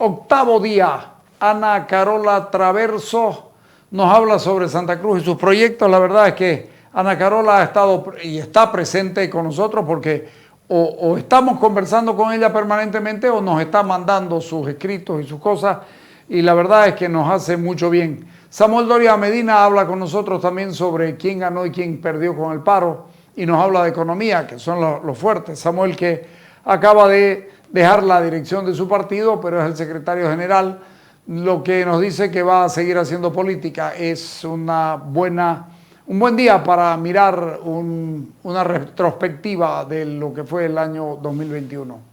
Octavo día, Ana Carola Traverso nos habla sobre Santa Cruz y sus proyectos. La verdad es que Ana Carola ha estado y está presente con nosotros porque o estamos conversando con ella permanentemente o nos está mandando sus escritos y sus cosas, y la verdad es que nos hace mucho bien. Samuel Doria Medina habla con nosotros también sobre quién ganó y quién perdió con el paro, y nos habla de economía, que son los fuertes. Samuel, que acaba de dejar la dirección de su partido, pero es el secretario general, lo que nos dice que va a seguir haciendo política. Es un buen día para mirar una retrospectiva de lo que fue el año 2021.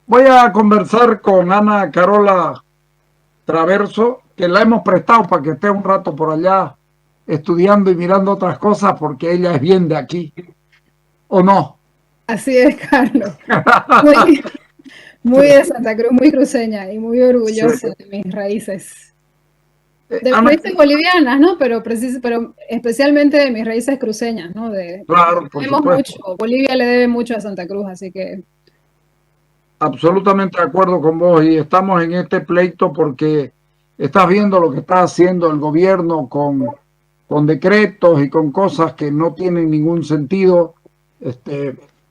Voy a conversar con Ana Carola Traverso, que la hemos prestado para que esté un rato por allá estudiando y mirando otras cosas, porque ella es bien de aquí, ¿o no? Así es, Carlos. Muy de Santa Cruz, muy cruceña y muy orgullosa de mis raíces. De mis raíces bolivianas, ¿no? Pero especialmente de mis raíces cruceñas, ¿no? Claro, por supuesto. Bolivia le debe mucho a Santa Cruz, así que... Absolutamente de acuerdo con vos, y estamos en este pleito porque estás viendo lo que está haciendo el gobierno con decretos y con cosas que no tienen ningún sentido.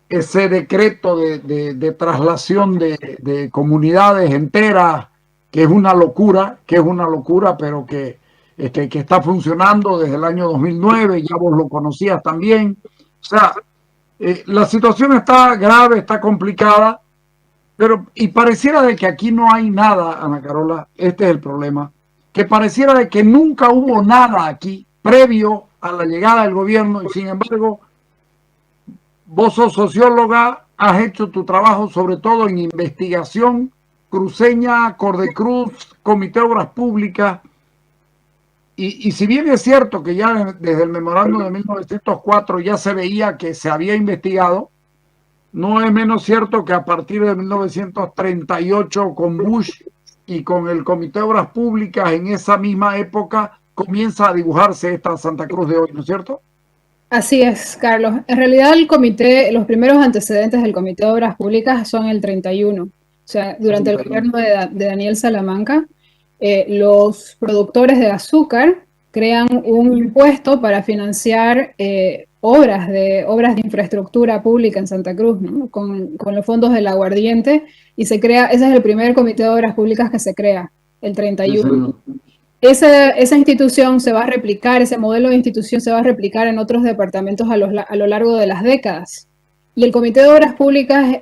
Ese decreto de traslación de comunidades enteras, que es una locura, pero que está funcionando desde el año 2009, ya vos lo conocías también. O sea, la situación está grave, está complicada. Y pareciera de que aquí no hay nada, Ana Carola, este es el problema, que pareciera de que nunca hubo nada aquí previo a la llegada del gobierno, y sin embargo, vos sos socióloga, has hecho tu trabajo sobre todo en investigación cruceña, Cordecruz, Comité de Obras Públicas, y si bien es cierto que ya desde el memorándum de 1904 ya se veía que se había investigado, no es menos cierto que a partir de 1938 con Bush y con el Comité de Obras Públicas en esa misma época comienza a dibujarse esta Santa Cruz de hoy, ¿no es cierto? Así es, Carlos. En realidad los primeros antecedentes del Comité de Obras Públicas son el 31. O sea, durante el gobierno de Daniel Salamanca, los productores de azúcar crean un impuesto para financiar obras de infraestructura pública en Santa Cruz, ¿no? con los fondos del aguardiente, y ese es el primer Comité de Obras Públicas que se crea, el 31. Esa institución se va a replicar, ese modelo de institución se va a replicar en otros departamentos a lo largo de las décadas. Y el Comité de Obras Públicas,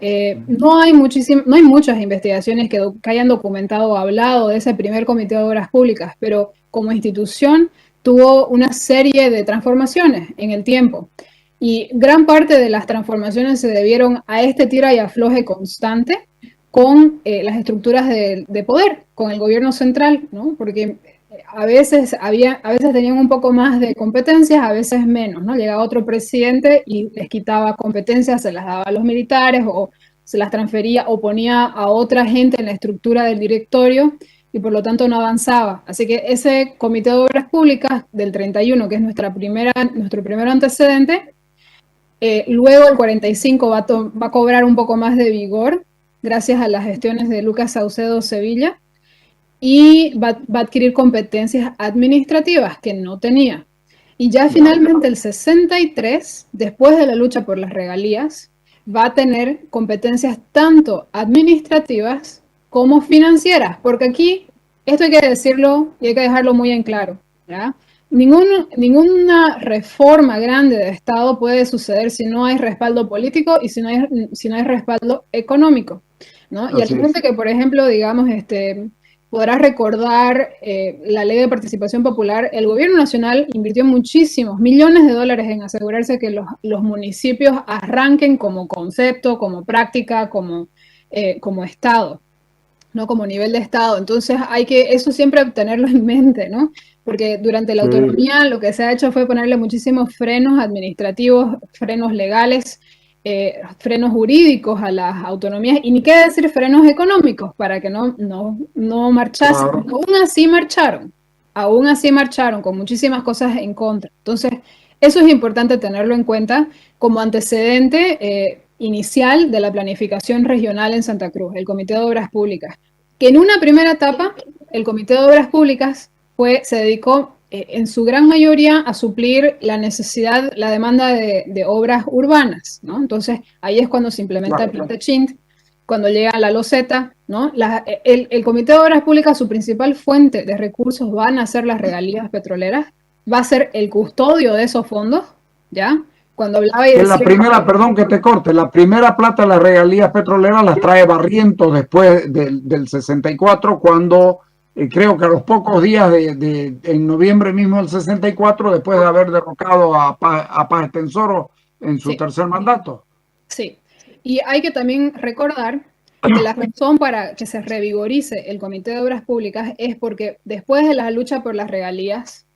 no hay muchas investigaciones que hayan documentado o hablado de ese primer Comité de Obras Públicas, pero como institución tuvo una serie de transformaciones en el tiempo. Y gran parte de las transformaciones se debieron a este tira y afloje constante con las estructuras de poder, con el gobierno central, ¿no? Porque a veces tenían un poco más de competencias, a veces menos, ¿no? Llegaba otro presidente y les quitaba competencias, se las daba a los militares o se las transfería o ponía a otra gente en la estructura del directorio, y por lo tanto no avanzaba. Así que ese Comité de Obras Públicas del 31, que es nuestro primer antecedente, luego el 45 va a cobrar un poco más de vigor gracias a las gestiones de Lucas Saucedo Sevilla, y va a adquirir competencias administrativas que no tenía. Y ya finalmente el 63, después de la lucha por las regalías, va a tener competencias tanto administrativas como financieras, porque aquí esto hay que decirlo y hay que dejarlo muy en claro, ¿ya? Ninguna reforma grande de Estado puede suceder si no hay respaldo político y si no hay respaldo económico, ¿no? Y hay gente que, por ejemplo, digamos, podrás recordar la ley de participación popular. El gobierno nacional invirtió muchísimos millones de dólares en asegurarse que los municipios arranquen como concepto, como práctica, como Estado. ¿no? Como nivel de Estado. Entonces hay que eso siempre tenerlo en mente, ¿no? Porque durante la autonomía lo que se ha hecho fue ponerle muchísimos frenos administrativos, frenos legales, frenos jurídicos a las autonomías y ni qué decir frenos económicos para que no marchasen. Claro. Aún así marcharon con muchísimas cosas en contra. Entonces, eso es importante tenerlo en cuenta como antecedente inicial de la planificación regional en Santa Cruz, el Comité de Obras Públicas, que en una primera etapa el Comité de Obras Públicas se dedicó en su gran mayoría a suplir la necesidad, la demanda de obras urbanas, ¿no? Entonces ahí es cuando se implementa el plan de Chint, cuando llega la loseta, ¿no? El Comité de Obras Públicas, su principal fuente de recursos van a ser las regalías petroleras, va a ser el custodio de esos fondos, ¿ya? Cuando hablaba y que decía, la primera, perdón que te corte, la primera plata de las regalías petroleras las trae Barrientos después del 64, cuando creo que a los pocos días en noviembre mismo del 64, después de haber derrocado a Paz Extensoro en su tercer mandato. Sí, y hay que también recordar que la razón para que se revigorice el Comité de Obras Públicas es porque después de la lucha por las regalías,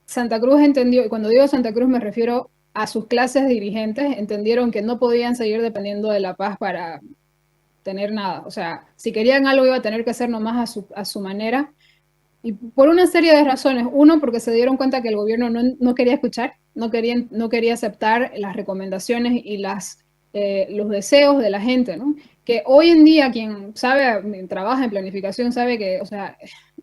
Santa Cruz entendió, y cuando digo Santa Cruz me refiero a sus clases dirigentes, entendieron que no podían seguir dependiendo de La Paz para tener nada. O sea, si querían algo iba a tener que hacer nomás a su manera. Y por una serie de razones. Uno, porque se dieron cuenta que el gobierno no quería escuchar, no quería aceptar las recomendaciones y los deseos de la gente, ¿no? Que hoy en día quien sabe, trabaja en planificación, sabe que, o sea,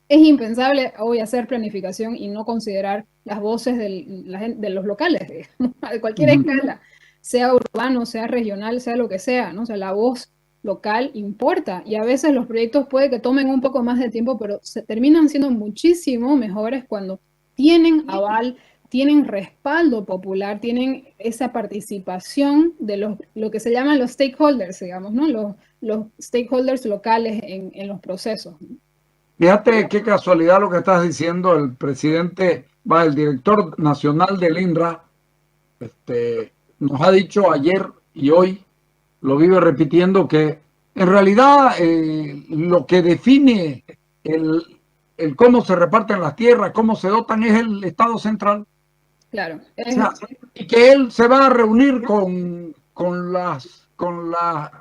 es impensable hoy hacer planificación y no considerar las voces de los locales, de cualquier escala, sea urbano, sea regional, sea lo que sea, ¿no? O sea, la voz local importa y a veces los proyectos puede que tomen un poco más de tiempo, pero se terminan siendo muchísimo mejores cuando tienen aval, tienen respaldo popular, tienen esa participación de lo que se llaman los stakeholders, digamos, ¿no? Los stakeholders locales en los procesos. Fíjate qué casualidad lo que estás diciendo. El presidente, el director nacional del INRA, nos ha dicho ayer y hoy, lo vive repitiendo, que en realidad lo que define el cómo se reparten las tierras, cómo se dotan, es el Estado central. Claro. O sea, y que él se va a reunir con las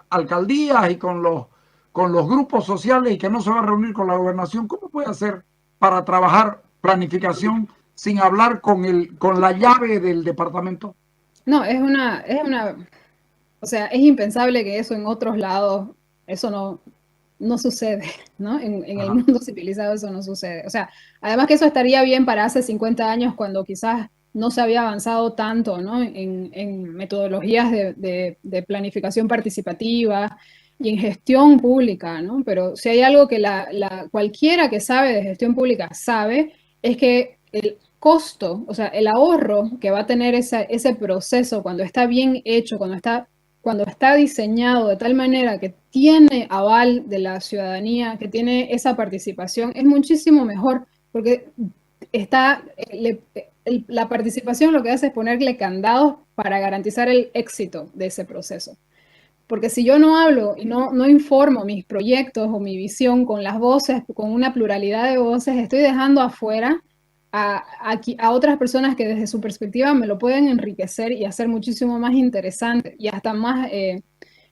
alcaldías y con los grupos sociales, y que no se va a reunir con la gobernación. ¿Cómo puede hacer para trabajar planificación sin hablar con la llave del departamento? No, o sea, es impensable que eso en otros lados, eso no sucede, ¿no? En el mundo civilizado eso no sucede. O sea, además que eso estaría bien para hace 50 años cuando quizás no se había avanzado tanto, ¿no? En metodologías de planificación participativa y en gestión pública, ¿no? Pero si hay algo que cualquiera que sabe de gestión pública sabe, es que el costo, o sea, el ahorro que va a tener ese proceso cuando está bien hecho, cuando está diseñado de tal manera que tiene aval de la ciudadanía, que tiene esa participación, es muchísimo mejor, porque la participación lo que hace es ponerle candados para garantizar el éxito de ese proceso. Porque si yo no hablo y no informo mis proyectos o mi visión con las voces, con una pluralidad de voces, estoy dejando afuera a otras personas que desde su perspectiva me lo pueden enriquecer y hacer muchísimo más interesante y hasta más,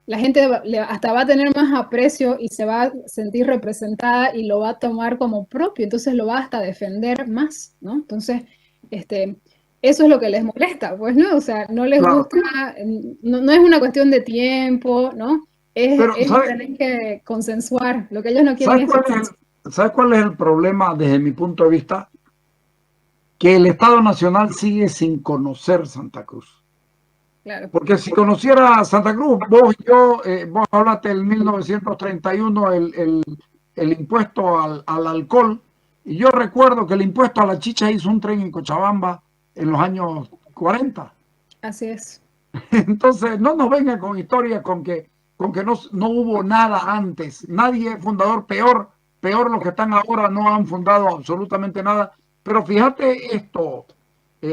la gente hasta va a tener más aprecio y se va a sentir representada y lo va a tomar como propio, entonces lo va hasta defender más, ¿no? Entonces, eso es lo que les molesta, pues, ¿no? O sea, no les gusta, no es una cuestión de tiempo, ¿no? Pero, Tener que consensuar, lo que ellos no quieren es consensuar. ¿sabes cuál es el problema desde mi punto de vista? Que el Estado Nacional sigue sin conocer Santa Cruz. Claro. Porque si conociera Santa Cruz, vos y yo, vos hablaste del 1931, el impuesto al alcohol, y yo recuerdo que el impuesto a la chicha hizo un tren en Cochabamba en los años 40. Así es. Entonces, no nos vengan con historias con que no hubo nada antes. Nadie es fundador, peor los que están ahora no han fundado absolutamente nada. Pero fíjate esto,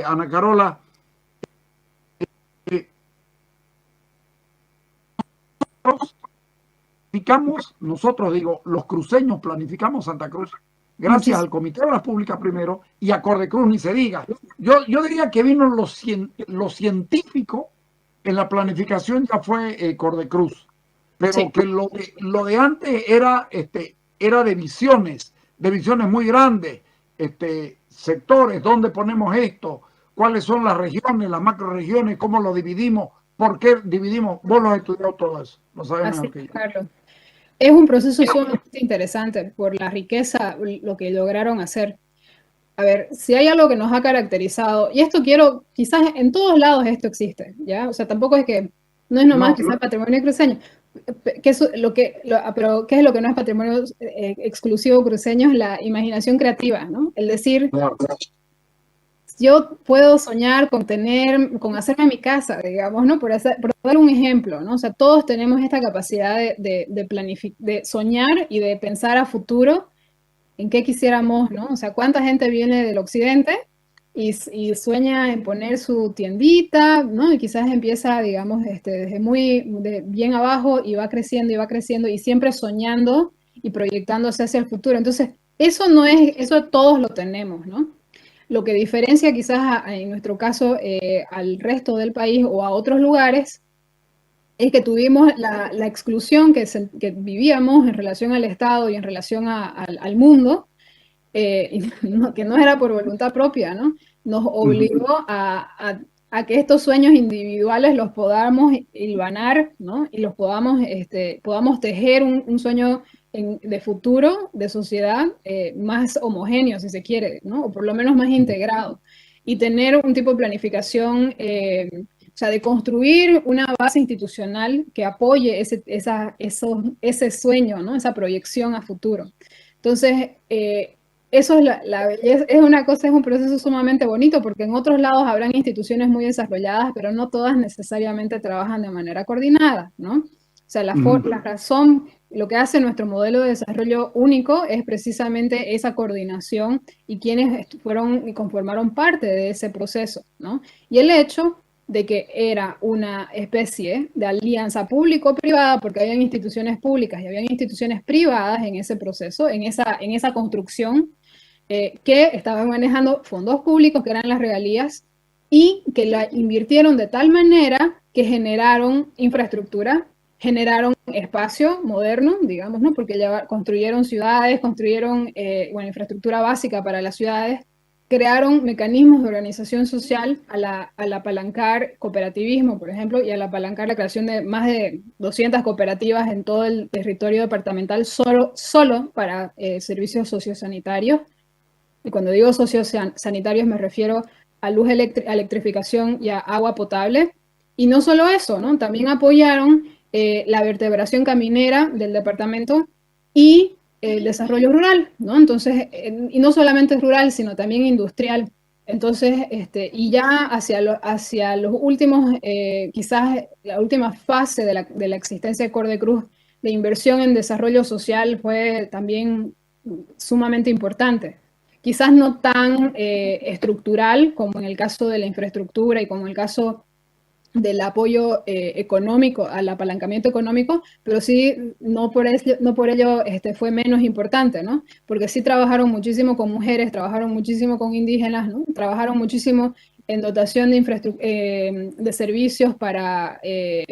Ana Carola, planificamos, nosotros digo, los cruceños planificamos Santa Cruz gracias al Comité de Obras Públicas primero y a Cordecruz ni se diga. Yo diría que vino lo científico en la planificación ya fue Cordecruz, pero sí, que lo de antes era, era de visiones muy grandes, sectores, dónde ponemos esto, cuáles son las regiones, las macroregiones, cómo lo dividimos, por qué dividimos. Vos lo has estudiado todo eso, lo sabes mejor que yo. Carlos. Es un proceso sumamente interesante por la riqueza, lo que lograron hacer. A ver, si hay algo que nos ha caracterizado, y esto quizás en todos lados esto existe, ¿ya? O sea, tampoco es que, no es nomás que sea patrimonio cruceño, pero ¿qué es lo que no es patrimonio exclusivo cruceño? Es la imaginación creativa, ¿no? El decir, yo puedo soñar con hacerme mi casa, digamos, ¿no? Por dar un ejemplo, ¿no? O sea, todos tenemos esta capacidad de soñar y de pensar a futuro en qué quisiéramos, ¿no? O sea, cuánta gente viene del occidente y sueña en poner su tiendita, ¿no? Y quizás empieza, digamos, desde bien abajo y va creciendo y siempre soñando y proyectándose hacia el futuro. Entonces, eso todos lo tenemos, ¿no? Lo que diferencia quizás en nuestro caso al resto del país o a otros lugares es que tuvimos la exclusión que vivíamos en relación al Estado y en relación al mundo, que no era por voluntad propia, ¿no? Nos obligó a que estos sueños individuales los podamos hilvanar, ¿no? Y los podamos tejer un sueño de futuro, de sociedad, más homogéneo, si se quiere, ¿no? O por lo menos más integrado. Y tener un tipo de planificación, o sea, de construir una base institucional que apoye ese sueño, ¿no? Esa proyección a futuro. Entonces, eso es la belleza, es un proceso sumamente bonito porque en otros lados habrán instituciones muy desarrolladas, pero no todas necesariamente trabajan de manera coordinada, ¿no? O sea, la razón, lo que hace nuestro modelo de desarrollo único es precisamente esa coordinación y quienes fueron y conformaron parte de ese proceso, ¿no? Y el hecho de que era una especie de alianza público-privada, porque habían instituciones públicas y habían instituciones privadas en ese proceso, en esa construcción, que estaban manejando fondos públicos, que eran las regalías, y que la invirtieron de tal manera que generaron infraestructura, generaron espacio moderno, digamos, ¿no? Porque ya construyeron ciudades, construyeron infraestructura básica para las ciudades, crearon mecanismos de organización social al apalancar cooperativismo, por ejemplo, y al apalancar la creación de más de 200 cooperativas en todo el territorio departamental solo para servicios sociosanitarios. Y cuando digo sociosanitarios me refiero a luz, electrificación y a agua potable. Y no solo eso, ¿no? También apoyaron la vertebración caminera del departamento y el desarrollo rural, ¿no? Entonces, y no solamente rural, sino también industrial. Entonces, y ya hacia los últimos, quizás la última fase de la existencia de Cordecruz, de inversión en desarrollo social fue también sumamente importante. Quizás no tan estructural como en el caso de la infraestructura y como en el caso del apoyo económico, al apalancamiento económico, pero sí, no por ello fue menos importante, ¿no? Porque sí trabajaron muchísimo con mujeres, trabajaron muchísimo con indígenas, ¿no? Trabajaron muchísimo en dotación de servicios para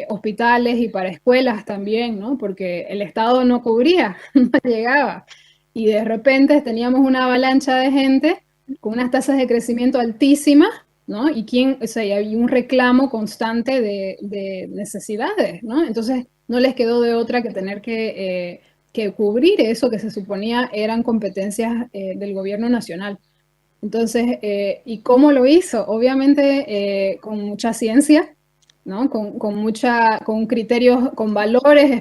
hospitales y para escuelas también, ¿no? Porque el Estado no cubría, no llegaba. Y de repente teníamos una avalancha de gente con unas tasas de crecimiento altísimas, ¿no? Y hay un reclamo constante de necesidades, ¿no? Entonces no les quedó de otra que tener que cubrir eso que se suponía eran competencias del gobierno nacional. Entonces, ¿y cómo lo hizo? Obviamente con mucha ciencia, ¿no? Con criterios, con valores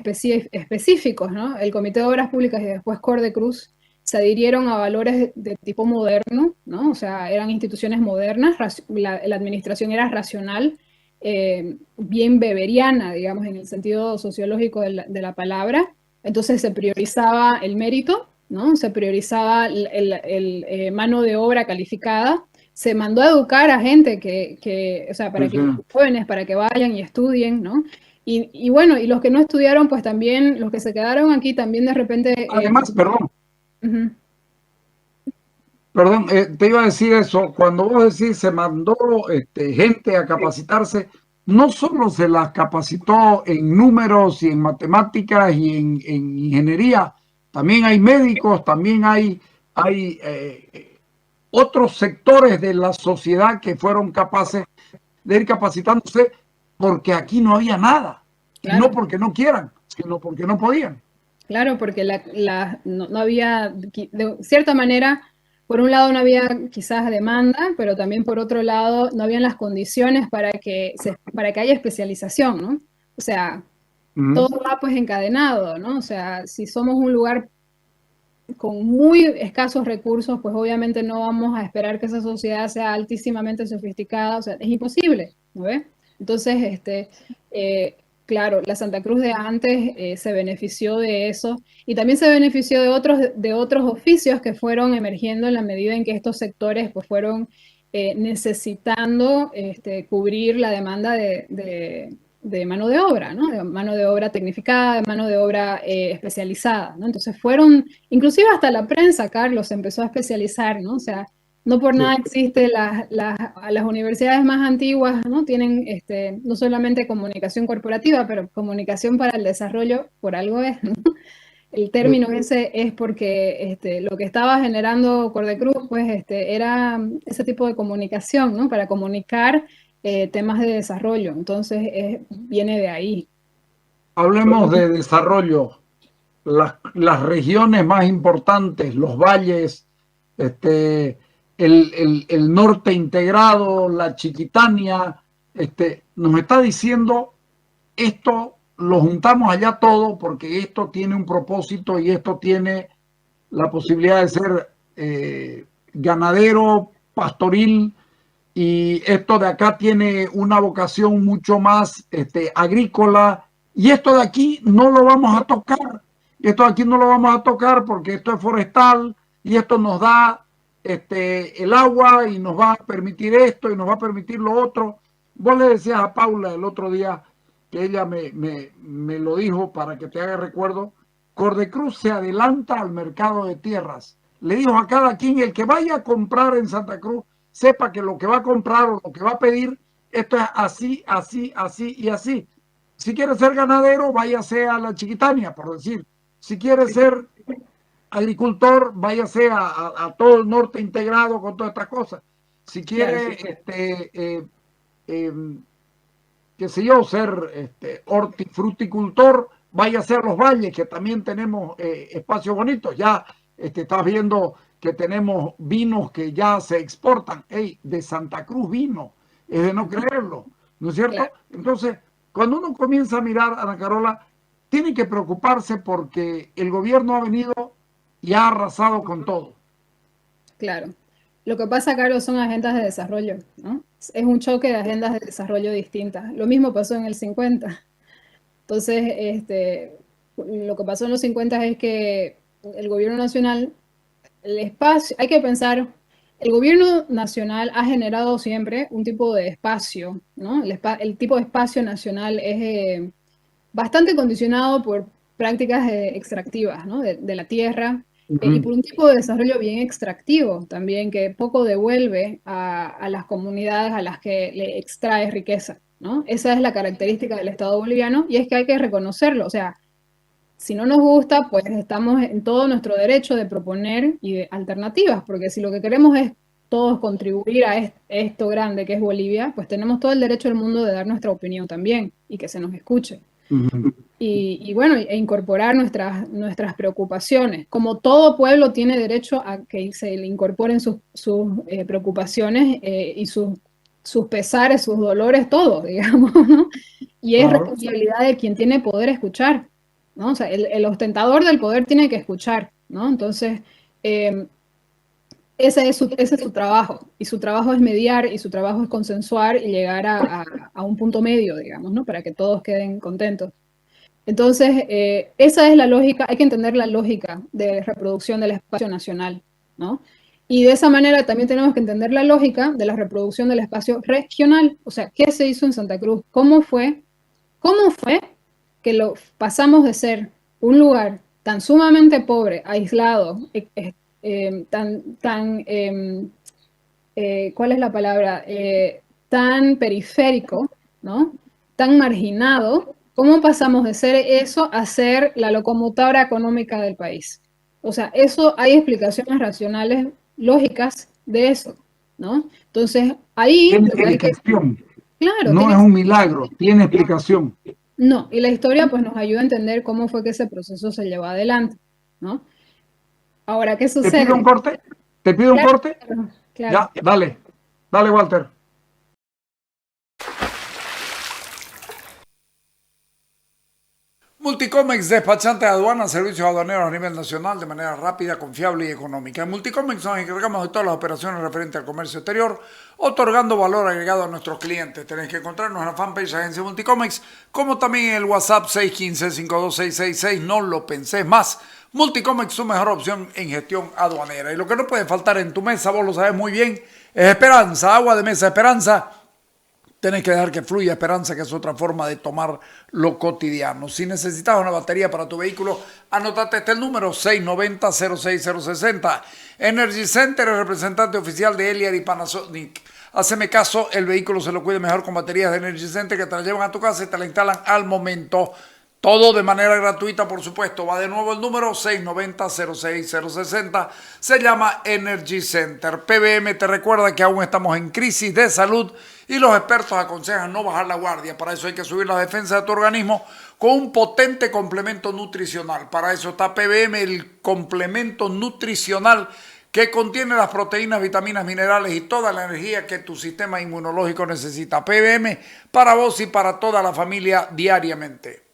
específicos, ¿no? El Comité de Obras Públicas y después Cordecruz se adhirieron a valores de tipo moderno, ¿no? O sea, eran instituciones modernas, la administración era racional, bien weberiana, digamos, en el sentido sociológico de la palabra. Entonces se priorizaba el mérito, ¿no? Se priorizaba el mano de obra calificada. Se mandó a educar a gente o sea, para que los jóvenes, para que vayan y estudien, ¿no? Y bueno, y los que no estudiaron, pues también, los que se quedaron aquí también de repente... Además, perdón, uh-huh. perdón, te iba a decir eso, cuando vos decís se mandó gente a capacitarse, no solo se las capacitó en números y en matemáticas y en ingeniería, también hay médicos, también hay otros sectores de la sociedad que fueron capaces de ir capacitándose porque aquí no había nada. Y no Claro. porque no quieran, sino porque no podían. Claro, porque no había, de cierta manera, por un lado no había quizás demanda, pero también por otro lado no habían las condiciones para que haya especialización, ¿no? O sea, todo va pues encadenado, ¿no? O sea, si somos un lugar con muy escasos recursos, pues obviamente no vamos a esperar que esa sociedad sea altísimamente sofisticada, o sea, es imposible, ¿no ves? Entonces, claro, la Santa Cruz de antes se benefició de eso y también se benefició de otros oficios que fueron emergiendo en la medida en que estos sectores pues fueron necesitando cubrir la demanda de mano de obra, ¿no? De mano de obra tecnificada, de mano de obra especializada, ¿no? Entonces fueron, inclusive hasta la prensa, Carlos, se empezó a especializar, ¿no? O sea, no por nada existe las universidades más antiguas, ¿no? Tienen no solamente comunicación corporativa, pero comunicación para el desarrollo, por algo es, ¿no? El término ese es porque lo que estaba generando Cordecruz, pues era ese tipo de comunicación, ¿no? Para comunicar temas de desarrollo. Entonces, viene de ahí. Hablemos de desarrollo. Las regiones más importantes, los valles, el norte integrado, la Chiquitania, nos está diciendo esto lo juntamos allá todo porque esto tiene un propósito y esto tiene la posibilidad de ser ganadero, pastoril, y esto de acá tiene una vocación mucho más agrícola, y esto de aquí no lo vamos a tocar, esto de aquí no lo vamos a tocar porque esto es forestal y esto nos da el agua y nos va a permitir esto y nos va a permitir lo otro. Vos le decías a Paula el otro día que ella me lo dijo para que te haga recuerdo, Cordecruz se adelanta al mercado de tierras. Le dijo a cada quien, el que vaya a comprar en Santa Cruz, sepa que lo que va a comprar o lo que va a pedir, esto es así, así, así y así. Si quiere ser ganadero, váyase a la Chiquitania, por decir. Si quiere ser agricultor, váyase a todo el norte integrado con todas estas cosas. Si quiere, qué sé yo, ser hortifruticultor, váyase a los valles, que también tenemos espacios bonitos. Ya estás viendo que tenemos vinos que ya se exportan. Hey, de Santa Cruz vino, es de no creerlo, ¿no es cierto? Claro. Entonces, cuando uno comienza a mirar, Ana Carola, tiene que preocuparse porque el gobierno ha venido y ha arrasado con todo. Claro. Lo que pasa, Carlos, son agendas de desarrollo, ¿no? Es un choque de agendas de desarrollo distintas. Lo mismo pasó en el 50. Entonces, lo que pasó en los 50 es que el gobierno nacional, el espacio, hay que pensar, el gobierno nacional ha generado siempre un tipo de espacio, ¿no? El tipo de espacio nacional es bastante condicionado por prácticas extractivas, ¿no? De la tierra, y por un tipo de desarrollo bien extractivo también, que poco devuelve a las comunidades a las que le extrae riqueza, ¿no? Esa es la característica del Estado boliviano y es que hay que reconocerlo. O sea, si no nos gusta, pues estamos en todo nuestro derecho de proponer alternativas, porque si lo que queremos es todos contribuir a esto grande que es Bolivia, pues tenemos todo el derecho del mundo de dar nuestra opinión también y que se nos escuche. Y bueno, e incorporar nuestras preocupaciones. Como todo pueblo tiene derecho a que se le incorporen sus preocupaciones y sus pesares, sus dolores, todo, digamos, ¿no? Y es responsabilidad de quien tiene poder escuchar, ¿no? O sea, el ostentador del poder tiene que escuchar, ¿no? Entonces, ese es su trabajo, y su trabajo es mediar, y su trabajo es consensuar y llegar a un punto medio, digamos, ¿no? Para que todos queden contentos. Entonces, esa es la lógica, hay que entender la lógica de reproducción del espacio nacional, ¿no? Y de esa manera también tenemos que entender la lógica de la reproducción del espacio regional, o sea, ¿qué se hizo en Santa Cruz? ¿Cómo fue ¿Cómo fue que lo pasamos de ser un lugar tan sumamente pobre, aislado, ¿cuál es la palabra? Tan periférico, ¿no? Tan marginado, ¿cómo pasamos de ser eso a ser la locomotora económica del país? O sea, eso hay explicaciones racionales, lógicas de eso, ¿no? Entonces, ahí Tiene lo que hay que, explicación. claro, No tiene, es un milagro, tiene explicación. no, y la historia pues nos ayuda a entender cómo fue que ese proceso se llevó adelante, ¿no? Ahora, ¿qué ¿Te pido un sucede? corte? ¿Te pido un Claro, corte? claro, claro. Ya, dale. Dale, Walter. Multicomex, despachante de aduanas, servicios aduaneros a nivel nacional de manera rápida, confiable y económica. En Multicomex nos encargamos de todas las operaciones referentes al comercio exterior, otorgando valor agregado a nuestros clientes. Tenéis que encontrarnos en la fanpage Agencia Multicomex, como también en el WhatsApp 615-52666. No lo pensés más. Multicomex, su mejor opción en gestión aduanera. Y lo que no puede faltar en tu mesa, vos lo sabes muy bien, es esperanza, agua de mesa esperanza. Tenés que dejar que fluya esperanza, que es otra forma de tomar lo cotidiano. Si necesitas una batería para tu vehículo, anótate este número 690-06060. Energy Center, el representante oficial de Eliar y Panasonic. Haceme caso, el vehículo se lo cuide mejor con baterías de Energy Center que te la llevan a tu casa y te la instalan al momento. Todo de manera gratuita, por supuesto. Va de nuevo el número 690-06060. Se llama Energy Center. PBM te recuerda que aún estamos en crisis de salud y los expertos aconsejan no bajar la guardia. Para eso hay que subir la defensa de tu organismo con un potente complemento nutricional. Para eso está PBM, el complemento nutricional que contiene las proteínas, vitaminas, minerales y toda la energía que tu sistema inmunológico necesita. PBM para vos y para toda la familia diariamente.